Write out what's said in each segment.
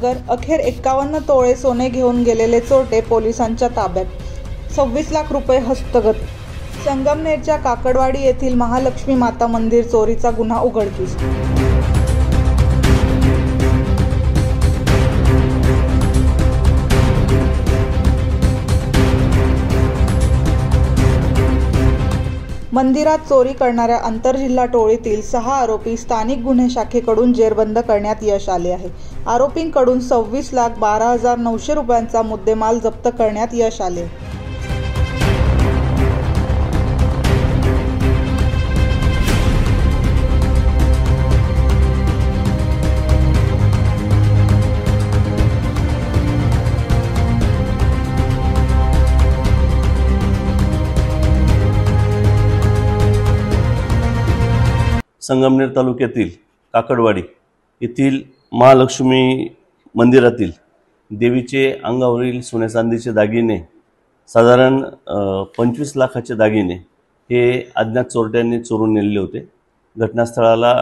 अहमदनगर अखेर 51 तोळे सोने घेऊन गेलेले चोरटे पोलिसांच्या ताब्यात। 26 लाख रुपये हस्तगत। संगमनेरच्या काकडवाडी येथील महालक्ष्मी माता मंदिर चोरीचा गुन्हा उघडकीस। मंदिरात चोरी करणाऱ्या आंतरजिल्हा टोळीतील 6 आरोपी स्थानिक गुन्हे शाखेकडून जेरबंद करण्यात यश आले आहे। आरोपींकडून 26,12,900 रुपयांचा मुद्देमाल जप्त करण्यात यश आले। संगमनेर तालुक्यातील काकडवाडी येथील महालक्ष्मी मंदिरातील देवीचे अंगावरील सोने चांदीचे दागिने साधारण 25 लाखाचे दागिने हे अज्ञात चोरट्यांनी चोरून नेले होते। घटनास्थळाला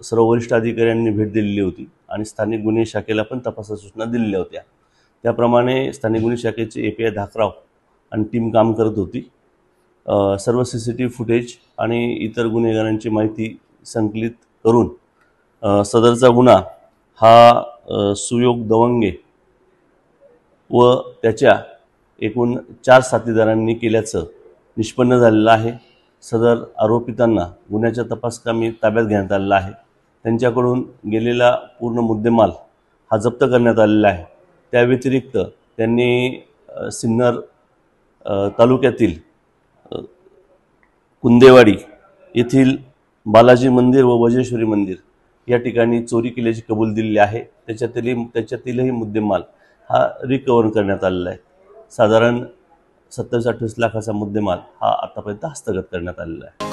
सर्व वरिष्ठ अधिकाऱ्यांनी भेट दिलेली होती आणि स्थानिक गुन्हे शाखेला पण तपासाच्या सूचना दिलेल्या होत्या। त्याप्रमाणे स्थानिक गुन्हे शाखेचे API धाकराव आणि टीम काम करत होती। सर्व CCTV फुटेज आणि इतर गुन्हेगारांची माहिती संकलित करून सदरचा गुन्हा हा सुयोग दवंगे व त्याच्या एकूण 4 साथीदारांनी केल्याचं निष्पन्न झालेलं आहे। सदर आरोपितांना गुन्ह्याच्या तपासकामी ताब्यात घेण्यात आलेला आहे। त्यांच्याकडून गेलेला पूर्ण मुद्देमाल हा जप्त करण्यात आलेला आहे। त्या व्यतिरिक्त त्यांनी सिन्नर तालुक्यातील कुंदेवाडी येथील बालाजी मंदिर व वजेश्वरी मंदिर या ठिकाणी चोरी केल्याची कबूल दिलेली आहे। त्याच्यातीलही मुद्देमाल हा रिकव्हर करण्यात आलेला आहे। साधारण 27-28 लाखाचा मुद्देमाल हा आतापर्यंत हस्तगत करण्यात आलेला आहे।